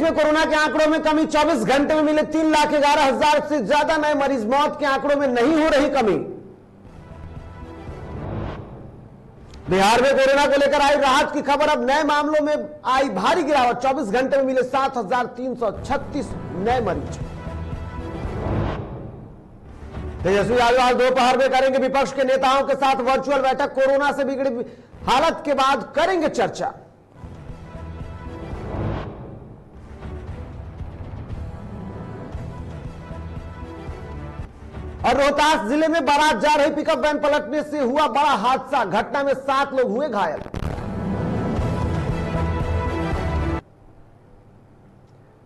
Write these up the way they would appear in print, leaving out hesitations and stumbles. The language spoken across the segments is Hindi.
में कोरोना के आंकड़ों में कमी, 24 घंटे में मिले 3,11,000 से ज्यादा नए मरीज। मौत के आंकड़ों में नहीं हो रही कमी। बिहार में कोरोना को लेकर आई राहत की खबर। अब नए मामलों में आई भारी गिरावट। 24 घंटे में मिले 7,336 नए मरीज। तेजस्वी यादव आज दोपहर में करेंगे विपक्ष के नेताओं के साथ वर्चुअल बैठक। कोरोना से बिगड़ी हालत के बाद करेंगे चर्चा। और रोहतास जिले में बारात जा रही पिकअप वैन पलटने से हुआ बड़ा हादसा। घटना में 7 लोग हुए घायल।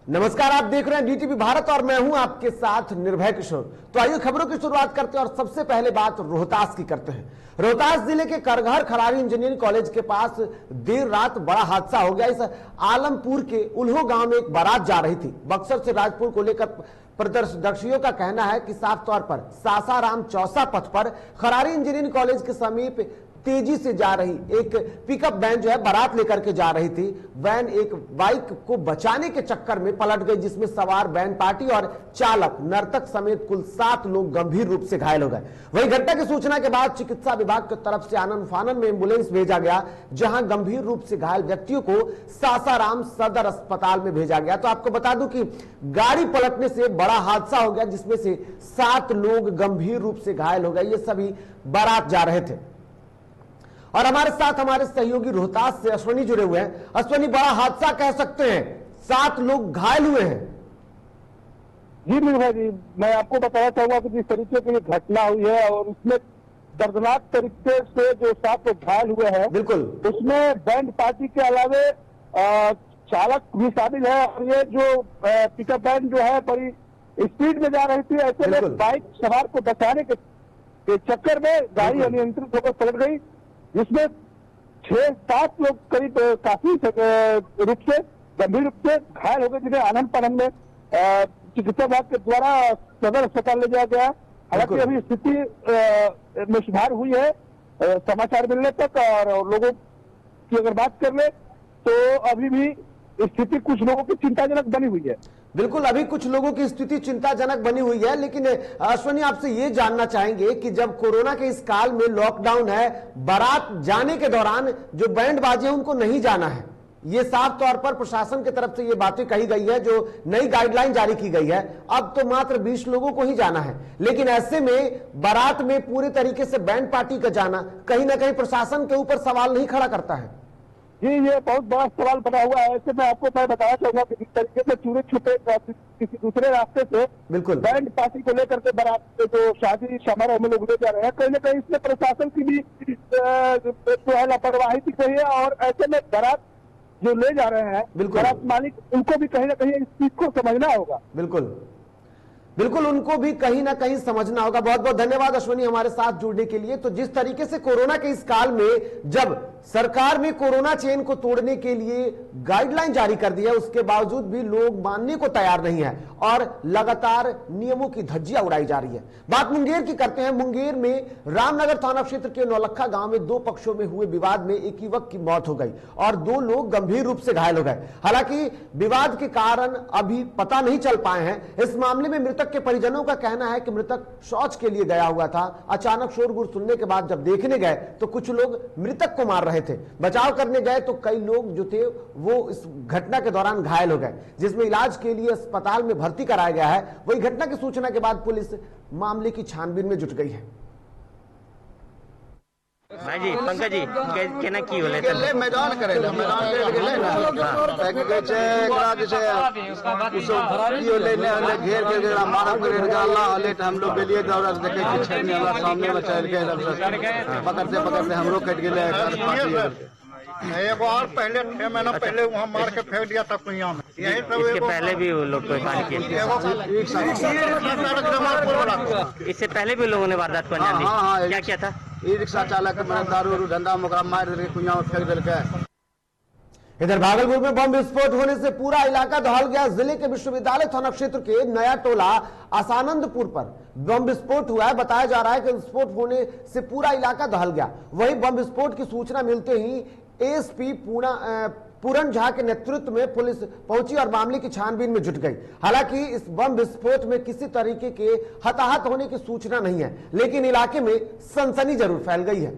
नमस्कार, आप देख रहे हैं डीटीवी भारत और मैं हूं आपके साथ निर्भय किशोर। तो आइए खबरों की शुरुआत करते हैं और सबसे पहले बात रोहतास की करते हैं। रोहतास जिले के करघर खरारी इंजीनियरिंग कॉलेज के पास देर रात बड़ा हादसा हो गया। इस आलमपुर के उल्हो गांव में एक बारात जा रही थी। बक्सर से राजपुर को लेकर प्रदर्शनकारियों का कहना है कि साफ तौर पर सासाराम चौसा पथ पर खरारी इंजीनियरिंग कॉलेज के समीप तेजी से जा रही एक पिकअप वैन जो है बारात लेकर के जा रही थी। वैन एक बाइक को बचाने के चक्कर में पलट गई, जिसमें सवार बैंड पार्टी और चालक नर्तक समेत कुल 7 लोग गंभीर रूप से घायल हो गए। वही घटना की सूचना के बाद चिकित्सा विभाग की तरफ से आनन फानन में एम्बुलेंस भेजा गया, जहां गंभीर रूप से घायल व्यक्तियों को सासाराम सदर अस्पताल में भेजा गया। तो आपको बता दूं कि गाड़ी पलटने से बड़ा हादसा हो गया, जिसमें से 7 लोग गंभीर रूप से घायल हो गए। ये सभी बारात जा रहे थे। और हमारे साथ हमारे सहयोगी रोहतास से अश्वनी जुड़े हुए हैं। अश्वनी, बड़ा हादसा कह सकते हैं, 7 लोग घायल हुए हैं। जी निर्भय जी, मैं आपको बताना चाहूंगा कि जिस तरीके की घटना हुई है और उसमें दर्दनाक तरीके से जो 7 लोग घायल हुए हैं, बिल्कुल उसमें बैंड पार्टी के अलावे चालक भी शामिल है। और ये जो पिकअप वैन जो है बड़ी स्पीड में जा रही थी। ऐसे में बाइक सवार को बचाने के चक्कर में गाड़ी अनियंत्रित होकर पलट गई, जिसमें 6-7 लोग करीब काफी रूप से गंभीर रूप से घायल हो गए, जिन्हें आनंद फानन में चिकित्सा विभाग के द्वारा सदर अस्पताल ले जाया गया। हालांकि अभी स्थिति में सुधार हुई है समाचार मिलने तक। और लोगों की अगर बात कर ले तो अभी भी स्थिति कुछ लोगों की चिंताजनक बनी हुई है। बिल्कुल, अभी कुछ लोगों की स्थिति चिंताजनक बनी हुई है। लेकिन अश्वनी, आपसे ये जानना चाहेंगे कि जब कोरोना के इस काल में लॉकडाउन है, बारात जाने के दौरान जो बैंड बाजे हैं उनको नहीं जाना है, ये साफ तौर पर प्रशासन की तरफ से ये बातें कही गई है, जो नई गाइडलाइन जारी की गई है। अब तो मात्र 20 लोगों को ही जाना है, लेकिन ऐसे में बारात में पूरे तरीके से बैंड पार्टी का जाना कहीं ना कहीं प्रशासन के ऊपर सवाल नहीं खड़ा करता है? जी, ये बहुत बड़ा सवाल बना हुआ है। ऐसे में आपको मैं बताना चाहूंगा कि जिस तरीके से चूरे छुपे किसी दूसरे रास्ते से बिल्कुल बैंड पार्टी को लेकर के बारात जो शादी समारोह में लोग ले जा रहे हैं, कहीं ना कहीं इसमें प्रशासन की भी जो है लापरवाही दिख रही है। और ऐसे में बारात जो ले जा रहे हैं बारात मालिक, उनको भी कहीं ना कहीं इस चीज को समझना होगा। बिल्कुल, उनको भी कहीं ना कहीं समझना होगा। बहुत बहुत धन्यवाद अश्वनी हमारे साथ जुड़ने के लिए। तो जिस तरीके से कोरोना के इस काल में जब सरकार ने कोरोना चेन को तोड़ने के लिए गाइडलाइन जारी कर दी है, उसके बावजूद भी लोग मानने को तैयार नहीं है और लगातार नियमों की धज्जियां उड़ाई जा रही है। बात मुंगेर की करते हैं। मुंगेर में रामनगर थाना क्षेत्र के नौलखा गांव में 2 पक्षों में हुए विवाद में एक युवक की मौत हो गई और 2 लोग गंभीर रूप से घायल हो गए। हालांकि विवाद के कारण अभी पता नहीं चल पाए हैं। इस मामले में मृतक के परिजनों का कहना है कि मृतक शौच के लिए गया हुआ था। अचानक शोरगुल सुनने के बाद जब देखने गए तो कुछ लोग मृतक को मार रहे थे। बचाव करने गए तो कई लोग जो थे वो इस घटना के दौरान घायल हो गए, जिसमें इलाज के लिए अस्पताल में भर्ती कराया गया है। वही घटना की सूचना के बाद पुलिस मामले की छानबीन में जुट गई है। भाई जी, पंकज जी केना की होले गेले मैदान करेला, मैदान पे गेले ना पैके छे एकरा जे छे उसो की लेने हले घेर के गेला मारा करे गल्ला हले हम लोग गेलिए दौरा देखे कि छे ने हमरा सामने में चल के पकड़ते हमरो कट गेले एगो और पहले 6 महीना पहले वहाँ मार के फेंक दिया था कुइया में। यही सब इसके पहले भी वो लोग कोई कांड किए थे। इससे पहले भी लोगों ने वारदात को अंजाम दिया। क्या क्या था? ई रिक्शा चालक के दारू धंधा में मार दे कुइया में फेंक देलके। इधर भागलपुर में बम विस्फोट होने से पूरा इलाका दहल गया। जिले के विश्वविद्यालय थाना क्षेत्र के नया टोला आसानंदपुर पर बम विस्फोट हुआ है। बताया जा रहा है कि विस्फोट होने से पूरा इलाका दहल गया। वही बम विस्फोट की सूचना मिलते ही एएसपी पूरन झा के नेतृत्व में पुलिस पहुंची और मामले की छानबीन में जुट गई। हालांकि इस बम विस्फोट में किसी तरीके के हताहत होने की सूचना नहीं है, लेकिन इलाके में सनसनी जरूर फैल गई है।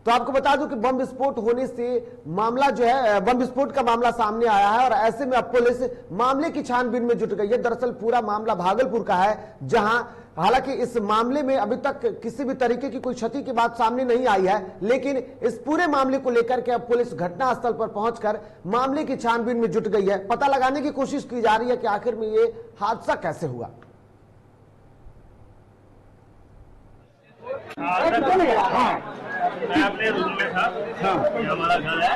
तो आपको बता दूं कि बम विस्फोट होने से मामला जो है, बम विस्फोट का मामला सामने आया है और ऐसे में अब पुलिस मामले की छानबीन में जुट गई है। दरअसल पूरा मामला भागलपुर का है, जहां हालांकि इस मामले में अभी तक किसी भी तरीके की कोई क्षति की बात सामने नहीं आई है, लेकिन इस पूरे मामले को लेकर के अब पुलिस घटनास्थल पर पहुंचकर मामले की छानबीन में जुट गई है। पता लगाने की कोशिश की जा रही है कि आखिर में ये हादसा कैसे हुआ। मैं अपने रूम में था, ये हमारा घर है,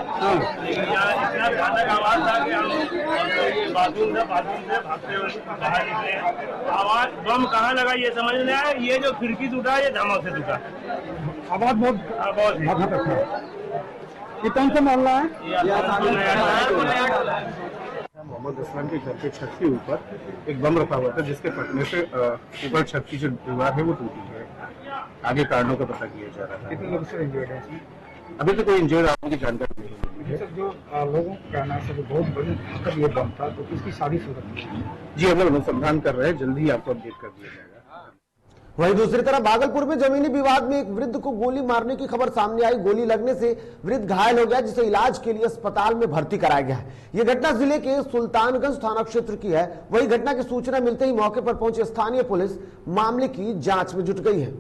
लेकिन यहाँ इतना भयानक आवाज था कि हम ये बाथरूम से भागते हुए बाहर निकले। आवाज बम कहाँ लगा ये समझ नहीं आया। ये जो खिड़की टूटा ये धमाके से टूटा। आवाज बहुत ये कौन सा मोहल्ला है? मोहम्मद असलम के घर के छत के ऊपर एक बम रखा हुआ था, जिसके फटने से ऊपर छत की जो दीवार है वो टूटी है। आगे कारणों का पता किया जा रहा है। कितने लोग से इंजर्ड है? अभी तो कोई इंजर्ड आने की जानकारी नहीं है। सर, जो लोगों का कहना है बहुत बड़ी ये बम था, तो किसकी शादी सूरत है? जी, हम लोग अनुसंधान कर रहे हैं, जल्दी ही आपको अपडेट कर दिया जाएगा। वहीं दूसरी तरफ भागलपुर में जमीनी विवाद में एक वृद्ध को गोली मारने की खबर सामने आई। गोली लगने से वृद्ध घायल हो गया, जिसे इलाज के लिए अस्पताल में भर्ती कराया गया है। यह घटना जिले के सुल्तानगंज थाना क्षेत्र की है। वहीं घटना की सूचना मिलते ही मौके पर पहुंची स्थानीय पुलिस मामले की जांच में जुट गई है।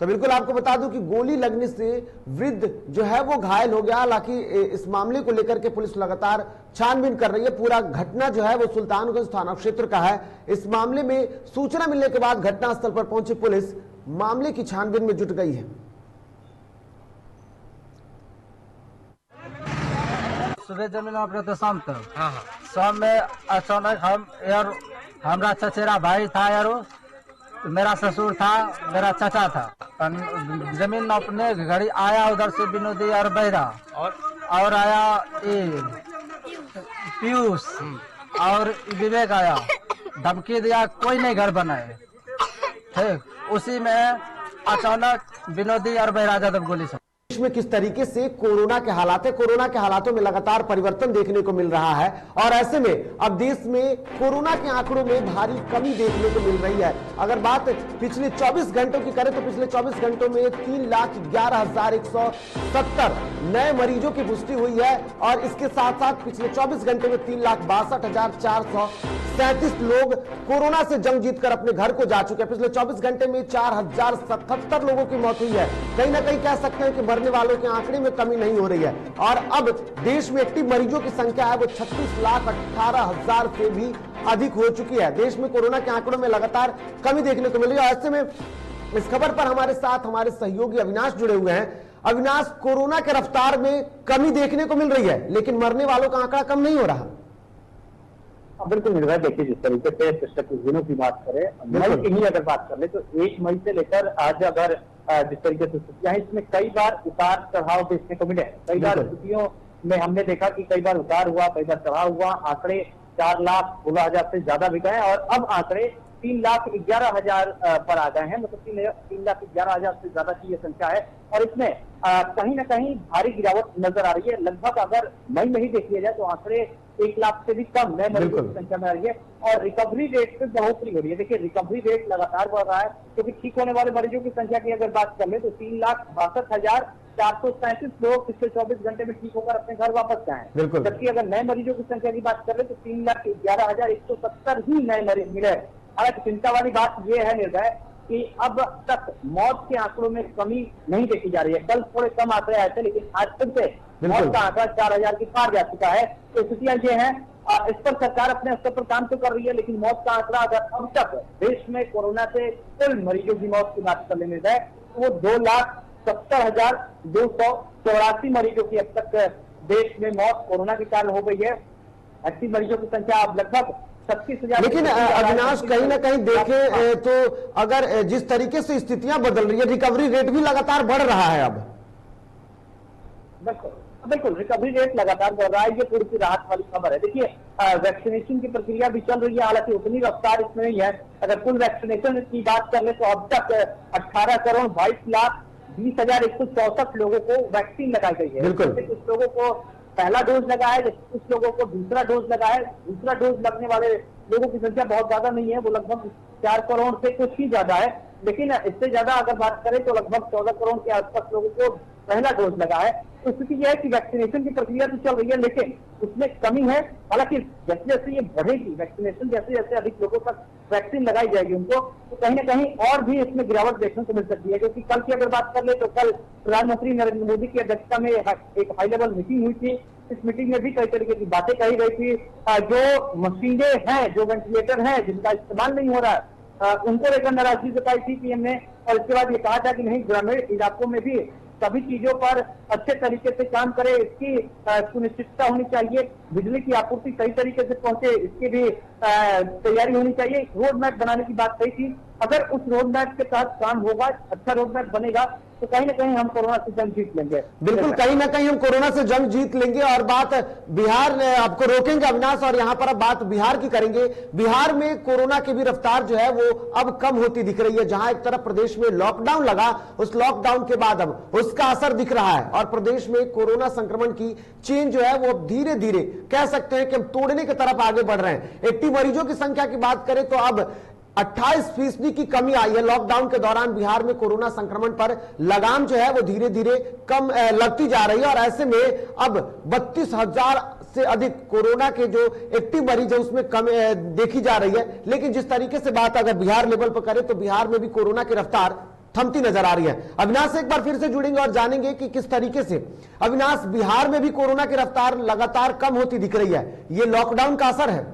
तो बिल्कुल आपको बता दूं कि गोली लगने से वृद्ध जो है वो घायल हो गया। हालांकि इस मामले को लेकर के पुलिस लगातार छानबीन कर रही है। पूरा घटना जो है वो सुल्तानगंज थाना क्षेत्र का है। इस मामले में सूचना मिलने के बाद घटनास्थल पर पहुंची पुलिस मामले की छानबीन में जुट गई है। सुबह जमीन अपने तो शाम तक, शाम में अचानक हमारा चचेरा भाई था यारो, मेरा ससुर था, मेरा चाचा था। जमीन अपने घड़ी आया उधर से विनोदी और बहरा और आया पीयूष और विवेक आया, धमकी दिया कोई नहीं घर बनाए। ठीक उसी में अचानक विनोदी और बहरा यादव गोली से। देश में किस तरीके से कोरोना के हालात है, कोरोना के हालातों में लगातार परिवर्तन देखने को मिल रहा है और ऐसे में अब देश में कोरोना के आंकड़ों में भारी कमी देखने को मिल रही है। अगर बात पिछले 24 घंटों की करें तो पिछले 24 घंटों में 3,11,170 नए मरीजों की पुष्टि हुई है और इसके साथ साथ पिछले 24 घंटे में 3,62,437 लोग कोरोना से जंग जीतकर अपने घर को जा चुके हैं। पिछले 24 घंटे में 4,077 लोगों की मौत हुई है। कहीं ना कहीं कह सकते हैं कि मरने वालों के आंकड़े में कमी नहीं हो रही है और अब देश में एक्टिव मरीजों की संख्या है वो 36,18,000 से भी अधिक हो चुकी है। देश में कोरोना के आंकड़ों में लगातार कमी देखने को मिल रही है। ऐसे में इस खबर पर हमारे साथ हमारे सहयोगी अविनाश जुड़े हुए हैं। अविनाश, कोरोना के रफ्तार में कमी देखने को मिल रही है लेकिन मरने वालों का आंकड़ा कम नहीं हो रहा। बिल्कुल निर्भर, देखिए जिस तरीके से पिछले कुछ दिनों की बात करें, मई की ही अगर बात कर ले तो 1 मई से लेकर आज अगर जिस तरीके से स्थितियां हैं, इसमें कई बार उतार चढ़ाव देखने को मिले। कई बार स्थितियों में हमने देखा कि कई बार उतार हुआ, कई बार चढ़ाव हुआ। आंकड़े 4,16,000 से ज्यादा भी गए और अब आंकड़े 3,11,000 पर आ गए हैं। मतलब 3,11,000 से ज्यादा की ये संख्या है और इसमें कहीं ना कहीं भारी गिरावट नजर आ रही है। लगभग अगर मई में ही देख लिया जाए तो आंकड़े 1 लाख से भी कम नए मरीजों की संख्या में आ रही है और रिकवरी रेट में बढ़ोतरी हो रही है। देखिए रिकवरी रेट लगातार बढ़ रहा है क्योंकि ठीक होने वाले मरीजों की संख्या की अगर बात कर ले तो 3,62,437 लोग पिछले 24 घंटे में ठीक होकर अपने घर वापस गए हैं। जबकि अगर नए मरीजों की संख्या की बात कर ले तो 3,11,170 ही नए मरीज मिले। हालांकि चिंता वाली बात यह है निर्भय कि अब तक मौत के आंकड़ों में कमी नहीं देखी जा रही है। कल थोड़े कम आंकड़े आए थे लेकिन आज फिर से मौत का आंकड़ा 4,000 की पार जा चुका है। तो स्थितियां ये हैं, इस पर सरकार अपने स्तर पर काम तो कर रही है लेकिन मौत का आंकड़ा अगर अब तक देश में कोरोना से कुल मरीजों की मौत की बात कर लेने जाए तो वो 2,70,284 मरीजों की अब तक देश में मौत कोरोना के कारण हो गई है। एक्टिव मरीजों की संख्या अब लगभग 36,000। लेकिन अविनाश, कहीं ना कहीं देखें तो अगर जिस तरीके से स्थितियां बदल रही है, रिकवरी रेट भी लगातार बढ़ रहा है। अब बिल्कुल रिकवरी रेट लगातार बढ़ रहा है, ये थोड़ी सी राहत वाली खबर है। देखिए वैक्सीनेशन की प्रक्रिया भी चल रही है, हालांकि उतनी रफ्तार इसमें नहीं है। अगर कुल वैक्सीनेशन की बात कर ले तो अब तक 18,22,22,000 20,164 लोगों को वैक्सीन लगाई गई है। कुछ लोगों को पहला डोज लगा है, कुछ लोगों को दूसरा डोज लगा है। दूसरा डोज लगने वाले लोगों की संख्या बहुत ज्यादा नहीं है, वो लगभग 4 करोड़ से कुछ ही ज्यादा है। लेकिन इससे ज्यादा अगर बात करें तो लगभग 14 करोड़ के आसपास लोगों को पहला डोज लगा है। तो स्थिति यह है कि वैक्सीनेशन की प्रक्रिया तो चल रही है, लेकिन उसमें कमी है। हालांकि जैसे जैसे ये बढ़ेगी वैक्सीनेशन, जैसे जैसे अधिक लोगों तक वैक्सीन लगाई जाएगी उनको, तो कहीं ना कहीं और भी इसमें गिरावट देखने को मिल सकती है। क्योंकि कल की अगर बात कर ले तो कल प्रधानमंत्री नरेंद्र मोदी की अध्यक्षता में एक हाई लेवल मीटिंग हुई थी। इस मीटिंग में भी कई तरीके की बातें कही गई थी। जो मशीनें हैं, जो वेंटिलेटर हैं जिनका इस्तेमाल नहीं हो रहा है, उनको लेकर नाराजगी जताई थी पीएम ने। और इसके बाद ये कहा था कि नहीं, ग्रामीण इलाकों में भी सभी चीजों पर अच्छे तरीके से काम करे, इसकी सुनिश्चितता होनी चाहिए। बिजली की आपूर्ति सही तरीके से पहुंचे, इसकी भी तैयारी होनी चाहिए। रोड मैप बनाने की बात कही थी। अगर उस रोड मैप के तहत काम होगा, अच्छा रोड मैप बनेगा, तो कहीं ना कहीं हम कोरोना से जंग जीत लेंगे। बिल्कुल, कहीं ना कहीं हम कोरोना से जंग जीत लेंगे। और बात बिहार ने आपको रोकेंगे अविनाश, और यहाँ पर अब बात बिहार की करेंगे। बिहार में कोरोना की भी रफ्तार जो है वो अब कम होती दिख रही है। जहां एक तरफ प्रदेश में लॉकडाउन लगा, उस लॉकडाउन के बाद अब उसका असर दिख रहा है और प्रदेश में कोरोना संक्रमण की चेन जो है वो अब धीरे धीरे कह सकते हैं कि हम तोड़ने की तरफ आगे बढ़ रहे हैं। एक्टिव मरीजों की संख्या की बात करें तो अब 28% की कमी आई है। लॉकडाउन के दौरान बिहार में कोरोना संक्रमण पर लगाम जो है वो धीरे धीरे कम लगती जा रही है। और ऐसे में अब 32,000 से अधिक कोरोना के जो एक्टिव मरीज है उसमें कम देखी जा रही है। लेकिन जिस तरीके से बात अगर बिहार लेवल पर करें तो बिहार में भी कोरोना की रफ्तार थमती नजर आ रही है। अविनाश से एक बार फिर से जुड़ेंगे और जानेंगे कि किस तरीके से अविनाश बिहार में भी कोरोना की रफ्तार लगातार कम होती दिख रही है। ये लॉकडाउन का असर है?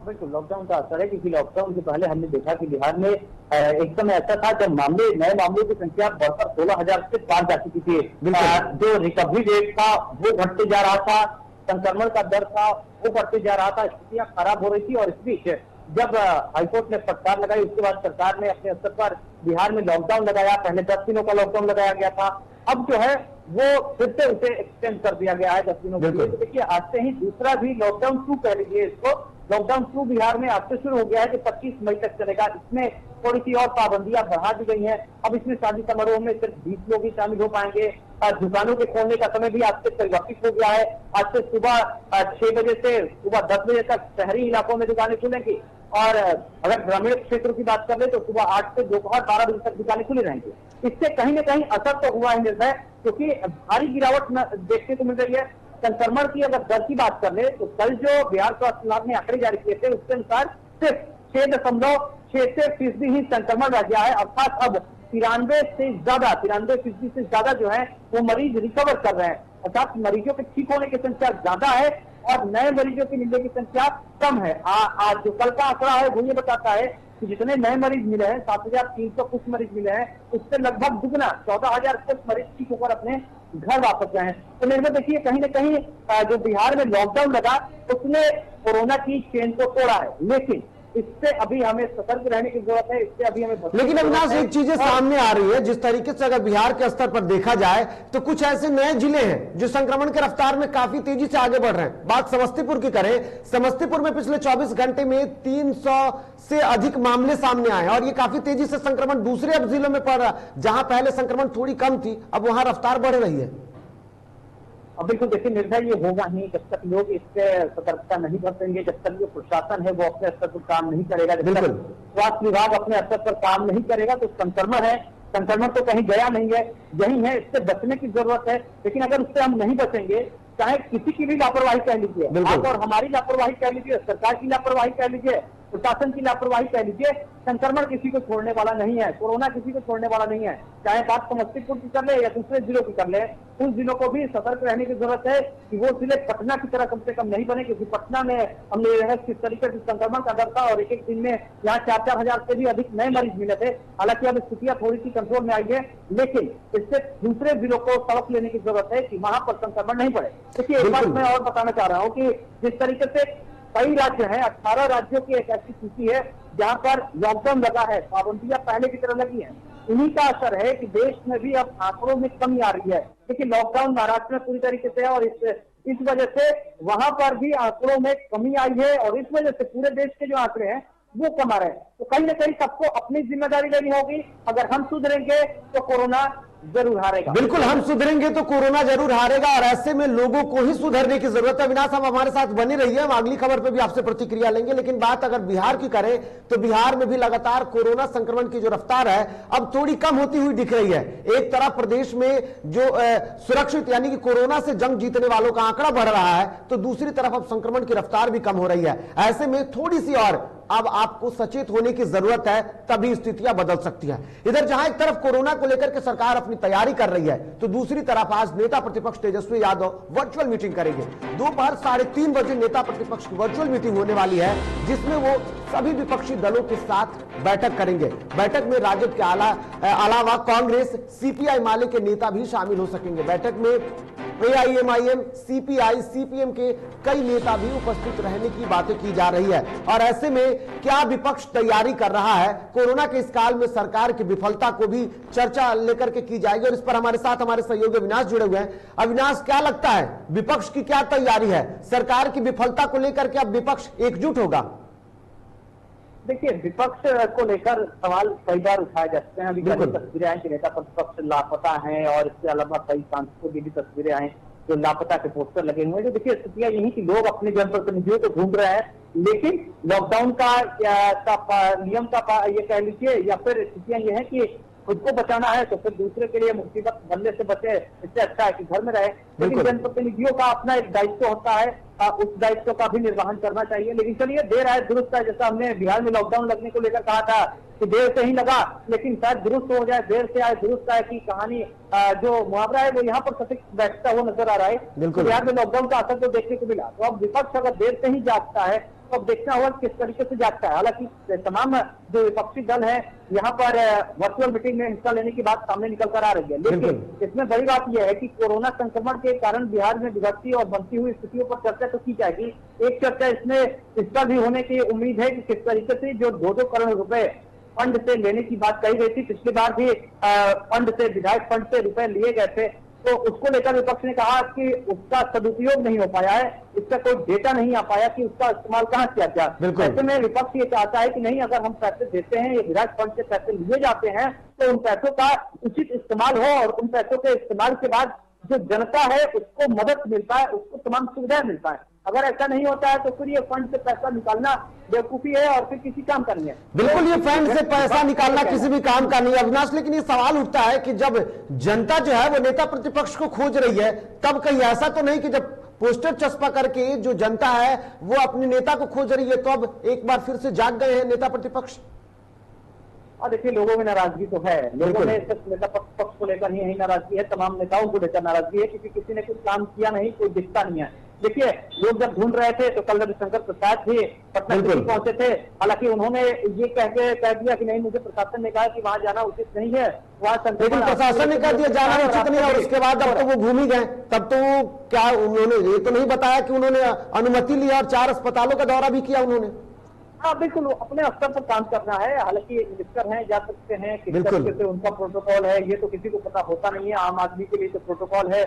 बिल्कुल लॉकडाउन का असर है, क्योंकि लॉकडाउन से पहले हमने देखा कि बिहार में एक समय ऐसा था जब नए मामलों की संख्या बढ़कर 16,000 से पार जा चुकी थी। जो रिकवरी रेट था वो घटते जा रहा था, संक्रमण का दर था वो बढ़ते जा रहा था, स्थितियां खराब हो रही थी। और इस बीच जब हाईकोर्ट ने फटकार लगाई, उसके बाद सरकार ने अपने स्तर पर बिहार में लॉकडाउन लगाया। पहले 10 दिनों का लॉकडाउन लगाया गया था, अब जो है वो फिर से उसे एक्सटेंड कर दिया गया है 10 दिनों के लिए। तो देखिए, आज से ही दूसरा भी लॉकडाउन 2 कह लीजिए इसको, लॉकडाउन 2 बिहार में आज से शुरू हो गया है, जो 25 मई तक चलेगा। इसमें थोड़ी सी और पाबंदियां बढ़ा दी गई हैं। अब इसमें शादी समारोह में सिर्फ 20 लोग ही शामिल हो पाएंगे। दुकानों के खोलने का समय भी आज से परिवर्तित हो गया है। आज से सुबह 6 बजे से सुबह 10 बजे तक शहरी इलाकों में दुकानें खुलेंगी, और अगर ग्रामीण क्षेत्रों की बात कर ले तो सुबह 8 से दोपहर 12 बजे तक दुकानें खुली रहेंगी। इससे कहीं ना कहीं असर तो हुआ है निर्भय, क्योंकि भारी गिरावट देखने को मिल रही है। संक्रमण की अगर दर की बात कर ले तो कल जो बिहार स्वास्थ्य विभाग ने आंकड़े जारी किए थे उसके अनुसार सिर्फ 6.66% ही संक्रमण रह गया है। अर्थात अब 93% से ज्यादा जो है वो मरीज रिकवर कर रहे हैं। अर्थात मरीजों के ठीक होने की संख्या ज्यादा है और नए मरीजों की मिलने की संख्या कम है। आज जो कल का आंकड़ा है वो ये बताता है कि जितने नए मरीज मिले हैं 7,300 कुछ मरीज मिले हैं, उससे लगभग दुगना 14,000 कुछ मरीज ठीक होकर अपने घर वापस गए हैं। तो निर्भर देखिए, कहीं ना कहीं जो बिहार में लॉकडाउन लगा उसने कोरोना की चेन को तोड़ा है, लेकिन इससे अभी हमें सतर्क रहने की जरूरत है। इससे अभी हमें लेकिन अविनाश एक चीजें सामने आ रही है, जिस तरीके से अगर बिहार के स्तर पर देखा जाए तो कुछ ऐसे नए जिले हैं जो संक्रमण के रफ्तार में काफी तेजी से आगे बढ़ रहे हैं। बात समस्तीपुर की करें, समस्तीपुर में पिछले 24 घंटे में 300 से अधिक मामले सामने आए और ये काफी तेजी से संक्रमण दूसरे अब जिलों में पड़ रहा है। जहां पहले संक्रमण थोड़ी कम थी, अब वहां रफ्तार बढ़ रही है। अब बिल्कुल देखिए निर्भय, ये होगा नहीं जब तक लोग इससे सतर्कता नहीं बरतेंगे, जब तक जो प्रशासन है वो अपने स्तर पर काम नहीं करेगा, जब तक स्वास्थ्य विभाग अपने स्तर पर काम नहीं करेगा तो संक्रमण है, संक्रमण तो कहीं गया नहीं है, यही है, इससे बचने की जरूरत है। लेकिन अगर उससे हम नहीं बचेंगे, चाहे किसी की भी लापरवाही कह लीजिए आप, और हमारी लापरवाही कह लीजिए, सरकार की लापरवाही कह लीजिए, प्रशासन की लापरवाही कह लीजिए, संक्रमण किसी को छोड़ने वाला नहीं है, कोरोना किसी को छोड़ने वाला नहीं है। चाहे बात समस्तीपुर की कर ले या दूसरे जिलों की कर ले, उन जिलों को भी सतर्क रहने की जरूरत है कि वो जिले पटना की तरह कम से कम नहीं बने, क्योंकि पटना में हमने किस तरीके से संक्रमण का दर था और एक दिन में यहाँ 4-4 हजार से भी अधिक नए मरीज मिले थे। हालांकि अब स्थितियां थोड़ी सी कंट्रोल में आई है, लेकिन इससे दूसरे जिलों को सबक लेने की जरूरत है कि वहां पर संक्रमण नहीं बढ़े। देखिए एक बात मैं और बताना चाह रहा हूँ कि जिस तरीके से कई राज्य हैं, 18 राज्यों की एक ऐसी सूची है जहां पर लॉकडाउन लगा है, पाबंदियां पहले की तरह लगी हैं। इन्हीं का असर है कि देश में भी अब आंकड़ों में कमी आ रही है, क्योंकि लॉकडाउन महाराष्ट्र में पूरी तरीके से है और इस वजह से वहां पर भी आंकड़ों में कमी आई है और इस वजह से पूरे देश के जो आंकड़े हैं वो कमा रहे हैं। तो कहीं ना कहीं सबको अपनी जिम्मेदारी लेनी होगी। अगर हम सुधरेंगे तो कोरोना जरूर हारेगा। बिल्कुल, हम सुधरेंगे तो कोरोना जरूर हारेगा और ऐसे में लोगों को ही सुधरने की जरूरत है। अविनाश, आप हमारे साथ बने रहिए, हम अगली खबर पे भी आपसे प्रतिक्रिया लेंगे। लेकिन बात अगर बिहार की करें तो बिहार में भी लगातार कोरोना संक्रमण की जो रफ्तार है अब थोड़ी कम होती हुई दिख रही है। एक तरफ प्रदेश में जो सुरक्षित यानी कि कोरोना से जंग जीतने वालों का आंकड़ा बढ़ रहा है, तो दूसरी तरफ अब संक्रमण की रफ्तार भी कम हो रही है। ऐसे में थोड़ी सी और अब आपको सचेत होने की जरूरत है, तभी स्थितियां बदल सकती हैं। इधर जहां एक तरफ कोरोना को लेकर के सरकार अपनी तैयारी कर रही है, तो दूसरी तरफ आज नेता प्रतिपक्ष तेजस्वी यादव वर्चुअल मीटिंग करेंगे। दोपहर 3:30 बजे नेता प्रतिपक्ष की वर्चुअल मीटिंग होने वाली है, जिसमें वो सभी विपक्षी दलों के साथ बैठक करेंगे। बैठक में राजद के अलावा कांग्रेस, सीपीआई माले के नेता भी शामिल हो सकेंगे। बैठक में एआईएमआईएम, सीपीआई, सीपीएम के कई नेता भी उपस्थित रहने की बातें की जा रही है। और ऐसे में क्या विपक्ष तैयारी कर रहा है, कोरोना के इस काल में सरकार की विफलता को भी चर्चा लेकर के की जाएगी। और इस पर हमारे साथ हमारे सहयोगी अविनाश जुड़े हुए हैं। अविनाश, क्या लगता है विपक्ष की क्या तैयारी है? सरकार की विफलता को लेकर के अब विपक्ष एकजुट होगा? देखिए, विपक्ष को लेकर सवाल कई बार उठाए जा सकते हैं। अभी कई तस्वीरें आई कि नेता प्रतिपक्ष लापता हैं और इसके अलावा कई सांसदों की भी तस्वीरें आई जो लापता के पोस्टर लगे हुए हैं। जो देखिए, स्थितियां यही कि लोग अपने जनप्रतिनिधियों को ढूंढ रहे हैं, लेकिन लॉकडाउन का नियम का ये कह लीजिए, या फिर स्थितियां ये है कि खुद को बचाना है तो फिर दूसरे के लिए मुसीबत बनने से बचे, इससे अच्छा है कि घर में रहे। लेकिन जनप्रतिनिधियों का अपना एक दायित्व होता है, उस दायित्व का भी निर्वहन करना चाहिए। लेकिन चलिए, देर आए दुरुस्त है। जैसा हमने बिहार में लॉकडाउन लगने को लेकर कहा था कि देर से ही लगा, लेकिन शायद दुरुस्त हो जाए। देर से आए दुरुस्त आए की कहानी, जो मुहावरा है वो यहाँ पर सटीक बैठता हुआ नजर आ रहा है। बिहार में लॉकडाउन का असर तो देखने को मिला। तो अब विपक्ष अगर देर से ही जागता है तो अब देखना होगा किस तरीके से जागता है। हालांकि तमाम जो विपक्षी दल है यहाँ पर वर्चुअल मीटिंग में हिस्सा लेने की बात सामने निकल कर आ रही है। लेकिन इसमें बड़ी बात यह है कि कोरोना संक्रमण के कारण बिहार में बिगड़ती और बनती हुई स्थितियों पर चर्चा तो की जाएगी। एक चर्चा इसमें इसका भी होने की उम्मीद है कि किस तरीके से जो 2-2 करोड़ रुपए फंड से लेने की बात कही गई थी, पिछली बार भी फंड से, विधायक फंड से रुपए लिए गए थे, तो उसको लेकर विपक्ष ने कहा कि उसका सदुपयोग नहीं हो पाया है, इसका कोई डेटा नहीं आ पाया कि उसका इस्तेमाल कहाँ किया गया। ऐसे में विपक्ष ये चाहता है कि नहीं, अगर हम पैसे देते हैं, ये विधायक फंड से पैसे लिए जाते हैं, तो उन पैसों का उचित इस्तेमाल हो और उन पैसों के इस्तेमाल के बाद जो जनता है उसको मदद मिलता है, उसको तमाम सुविधाएं मिलता है। अगर ऐसा नहीं होता है तो फिर ये फंड से पैसा निकालना बेवकूफी है और फिर किसी काम का नहीं है। बिल्कुल, ये फंड से पैसा निकालना किसी भी काम का नहीं है अविनाश। लेकिन ये सवाल उठता है कि जब जनता जो है वो नेता प्रतिपक्ष को खोज रही है, तब कहीं ऐसा तो नहीं कि जब पोस्टर चस्पा करके जो जनता है वो अपने नेता को खोज रही है, तो अब एक बार फिर से जाग गए हैं नेता प्रतिपक्ष? और देखिए, लोगों में नाराजगी तो है। लोगों में सिर्फ नेता पक्ष को लेकर ही नाराजगी है, तमाम नेताओं को लेकर नाराजगी है, क्योंकि किसी ने कुछ काम किया नहीं, कोई दिखता नहीं है। देखिए, लोग जब ढूंढ रहे थे तो कल रविशंकर प्रसाद भी पटना सिटी पहुंचे थे। हालांकि उन्होंने ये कह दिया कि नहीं, मुझे प्रशासन ने कहा कि वहां जाना उचित नहीं है, वहां प्रशासन ने कह दिया जाना उचित नहीं है, और उसके बाद अब तो वो घूम ही गए। तब तो वो क्या, उन्होंने ये तो नहीं बताया कि उन्होंने अनुमति ली और 4 अस्पतालों का दौरा भी किया उन्होंने? हाँ, बिल्कुल, अपने स्तर पर काम करना है। हालांकि मिनिस्टर हैं, जा सकते हैं, किस तरीके से उनका प्रोटोकॉल है ये तो किसी को पता होता नहीं है। आम आदमी के लिए तो प्रोटोकॉल है,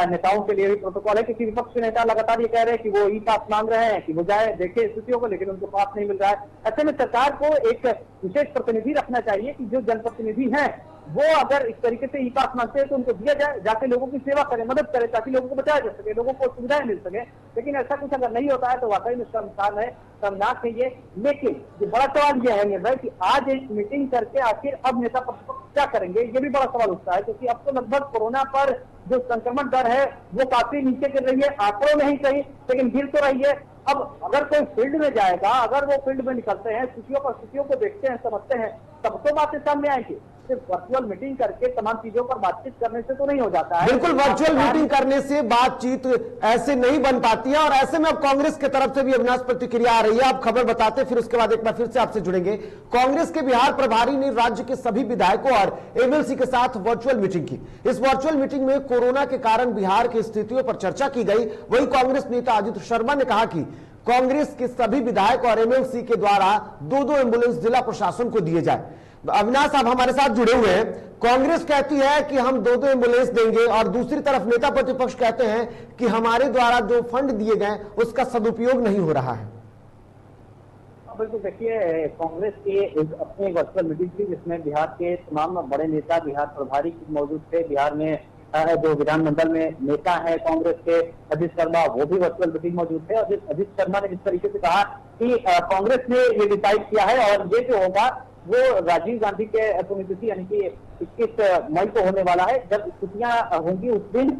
नेताओं के लिए भी प्रोटोकॉल है। किसी विपक्ष के नेता लगातार ये कह रहे हैं कि वो ई पास मांग रहे हैं कि वो जाए देखे स्थितियों को, लेकिन उनको पास नहीं मिल रहा है। ऐसे में सरकार को एक विशेष प्रतिनिधि रखना चाहिए कि जो जनप्रतिनिधि हैं वो अगर इस तरीके से ई पास मांगते हैं तो उनको दिया जाए, जाके लोगों की सेवा करें, मदद करें, ताकि लोगों को बचाया जा सके, लोगों को सुविधाएं मिल सके। लेकिन ऐसा कुछ अगर नहीं होता है तो वाकई में शर्मसार है, शर्मनाक है ये। लेकिन जो बड़ा सवाल यह है निर्भय कि आज एक मीटिंग करके आखिर अब नेता प्रतिपक्ष क्या करेंगे, ये भी बड़ा सवाल उठता है। क्योंकि अब तो लगभग कोरोना पर जो संक्रमण दर है वो काफी नीचे गिर रही है, आंकड़ों में ही सही, लेकिन गिर तो रही है। अब अगर कोई फील्ड में जाएगा, अगर वो फील्ड में निकलते हैं, स्थितियों को देखते हैं, समझते हैं, तब तो बातें सामने आएंगी। सिर्फ वर्चुअल मीटिंग करके तमाम चीजों पर बातचीत करने से तो नहीं हो जाता है। बिल्कुल, वर्चुअल मीटिंग करने से बातचीत ऐसे नहीं बन पाती है। और ऐसे में अब कांग्रेस की तरफ से भी अविनाश प्रतिक्रिया आ रही है। आप खबर बताते, फिर उसके बाद एक बार फिर से आपसे जुड़ेंगे। कांग्रेस के बिहार प्रभारी ने राज्य के सभी विधायकों और एमएलसी के साथ वर्चुअल मीटिंग की। इस वर्चुअल मीटिंग में कोरोना के कारण बिहार की स्थितियों पर चर्चा की गई। वही कांग्रेस नेता अजित शर्मा ने कहा कि कांग्रेस के सभी विधायक और एमएलसी के द्वारा 2-2 एम्बुलेंस जिला प्रशासन को दिए जाए। अविनाश, आप हमारे साथ जुड़े हुए हैं। कांग्रेस कहती है कि हम 2-2 एम्बुलेंस देंगे, और दूसरी तरफ नेता प्रतिपक्ष कहते हैं कि हमारे द्वारा जो फंड दिए गए उसका सदुपयोग नहीं हो रहा है। बिल्कुल देखिए, कांग्रेस की अपनी वर्चुअल मीटिंग थी जिसमें बिहार के तमाम बड़े नेता, बिहार प्रभारी मौजूद थे। बिहार में जो विधानमंडल में नेता है कांग्रेस के अजीत शर्मा, वो भी वर्चुअल मीटिंग मौजूद थे। और अजीत शर्मा ने जिस तरीके से कहा कि कांग्रेस ने ये डिसाइड किया है और ये जो होगा वो राजीव गांधी के पुण्यतिथि यानी कि 21 मई को होने वाला है। जब स्थितियां होंगी उस दिन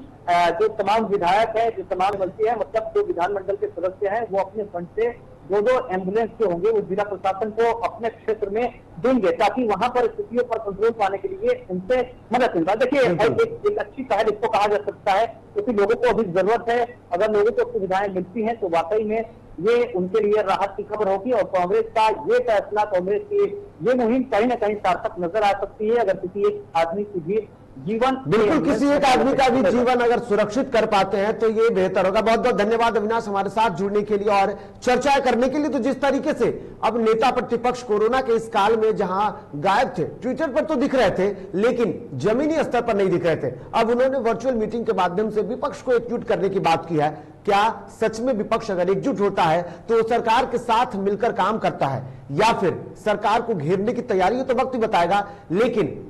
जो तमाम विधायक है, जो तमाम मंत्री है, मतलब जो विधानमंडल के सदस्य हैं, वो अपने फंड से दो एम्बुलेंस जो होंगे वो जिला प्रशासन को अपने क्षेत्र में देंगे ताकि वहां पर स्थितियों पर कंट्रोल पाने के लिए उनसे मदद मिल पाए। देखिए, एक अच्छी पहल इसको कहा जा सकता है क्योंकि लोगों को अभी जरूरत है। अगर लोगों को सुविधाएं मिलती हैं तो वाकई में ये उनके लिए राहत की खबर होगी और कांग्रेस का ये फैसला, कांग्रेस की ये मुहिम कहीं ना कहीं सार्थक नजर आ सकती है अगर किसी एक आदमी की भी जीवन, बिल्कुल किसी एक आदमी का भी जीवन अगर सुरक्षित कर पाते हैं तो ये बेहतर होगा। बहुत बहुत धन्यवाद अविनाश हमारे साथ जुड़ने के लिए और चर्चा करने के लिए। तो जिस तरीके से अब नेता प्रतिपक्ष कोरोना के इस काल में जहां गायब थे, ट्विटर पर तो दिख रहे थे लेकिन जमीनी स्तर पर नहीं दिख रहे थे, अब उन्होंने वर्चुअल मीटिंग के माध्यम से विपक्ष को एकजुट करने की बात की है। क्या सच में विपक्ष अगर एकजुट होता है तो सरकार के साथ मिलकर काम करता है या फिर सरकार को घेरने की तैयारी है, तो वक्त ही बताएगा। लेकिन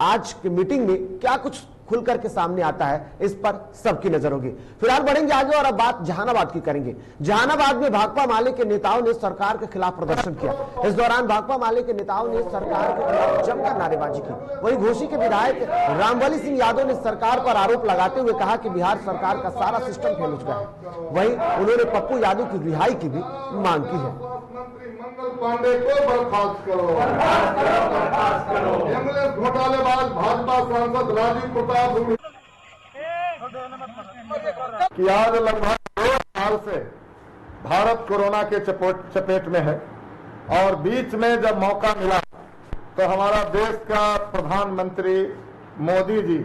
आज की मीटिंग में क्या कुछ खुलकर के सामने आता है इस पर सबकी नजर होगी। फिलहाल बढ़ेंगे आगे और अब बात जहानाबाद की करेंगे। जहानाबाद में भाकपा माले के नेताओं ने सरकार के खिलाफ प्रदर्शन किया। इस दौरान भाकपा माले के नेताओं ने सरकार के खिलाफ जमकर नारेबाजी की। वहीं घोसी के विधायक रामबली सिंह यादव ने सरकार पर आरोप लगाते हुए कहा कि बिहार सरकार का सारा सिस्टम फेल हो चुका है। वहीं उन्होंने पप्पू यादव की रिहाई की भी मांग की है। मंगल पांडे को बर्खास्त करो, एम्बुलेंस घोटालेबाज भाजपा सांसद राजीव प्रताप कि आज लगभग 2 साल से भारत कोरोना के चपेट में है और बीच में जब मौका मिला तो हमारा देश का प्रधानमंत्री मोदी जी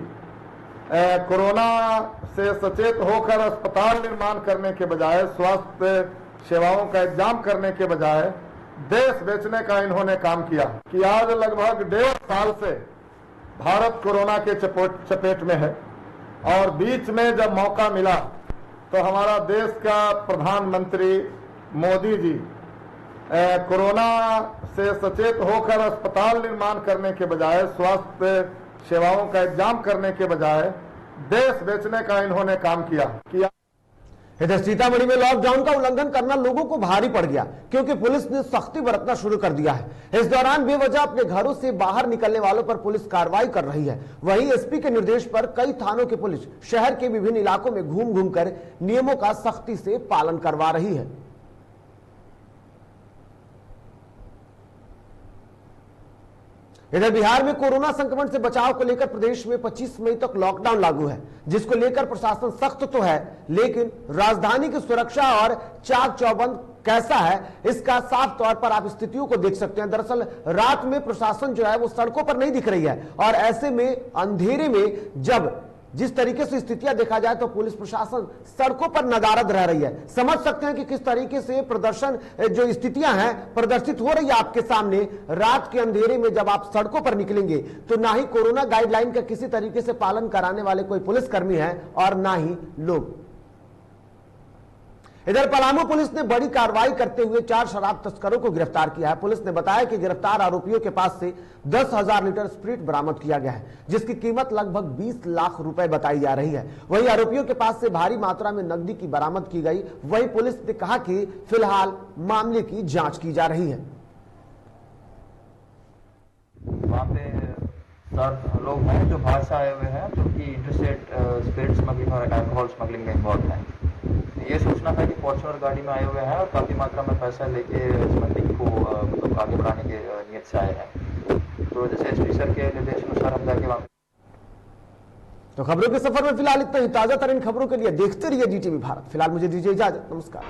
कोरोना से सचेत होकर अस्पताल निर्माण करने के बजाय, स्वास्थ्य सेवाओं का इंतजाम करने के बजाय देश बेचने का इन्होंने काम किया। कि आज लगभग 1.5 साल से भारत कोरोना के चपेट में है और बीच में जब मौका मिला तो हमारा देश का प्रधानमंत्री मोदी जी कोरोना से सचेत होकर अस्पताल निर्माण करने के बजाय, स्वास्थ्य सेवाओं का इंतजाम करने के बजाय देश बेचने का इन्होंने काम किया। इधर सीतामढ़ी में लॉकडाउन का उल्लंघन करना लोगों को भारी पड़ गया क्योंकि पुलिस ने सख्ती बरतना शुरू कर दिया है। इस दौरान बेवजह अपने घरों से बाहर निकलने वालों पर पुलिस कार्रवाई कर रही है। वहीं एसपी के निर्देश पर कई थानों की पुलिस शहर के विभिन्न इलाकों में घूम घूम कर नियमों का सख्ती से पालन करवा रही है। इधर बिहार में कोरोना संक्रमण से बचाव को लेकर प्रदेश में 25 मई तक लॉकडाउन लागू है, जिसको लेकर प्रशासन सख्त तो है लेकिन राजधानी की सुरक्षा और चाक चौबंद कैसा है इसका साफ तौर पर आप स्थितियों को देख सकते हैं। दरअसल रात में प्रशासन जो है वो सड़कों पर नहीं दिख रही है और ऐसे में अंधेरे में जब जिस तरीके से स्थितियां देखा जाए तो पुलिस प्रशासन सड़कों पर नदारद रह रही है। समझ सकते हैं कि किस तरीके से प्रदर्शन जो स्थितियां हैं प्रदर्शित हो रही है आपके सामने। रात के अंधेरे में जब आप सड़कों पर निकलेंगे तो ना ही कोरोना गाइडलाइन का किसी तरीके से पालन कराने वाले कोई पुलिसकर्मी है और ना ही लोग। इधर पलामू पुलिस ने बड़ी कार्रवाई करते हुए 4 शराब तस्करों को गिरफ्तार किया है। पुलिस ने बताया कि गिरफ्तार आरोपियों के पास से 10,000 लीटर स्प्रिट बरामद किया गया है, जिसकी कीमत लगभग 20 लाख रुपए बताई जा रही है। वहीं आरोपियों के पास से भारी मात्रा में नकदी की बरामद की गई। वहीं पुलिस ने कहा कि फिलहाल मामले की जांच की जा रही है। वहाँ पे सर लोग हैं जो बाहर से आए हुए हैं जो कि इंटरस्टेट स्पिरिट स्मगलिंग और अल्कोहल स्मगलिंग में इन्वॉल्व हैं। ये सूचना था कि फॉर्च्यूनर गाड़ी में आए हुए हैं और काफ़ी मात्रा में पैसा लेके स्मगलिंग को मतलब आगे बढ़ाने के नियत से आए हैं। तो जैसे एसपी सर के निर्देश अनुसार हम जाके वहाँ। तो खबरों के सफर में फिलहाल इतना ही। ताजा तरीन खबरों के लिए देखते रहिए DTV भारत। फिलहाल मुझे दीजिए इजाजत, नमस्कार।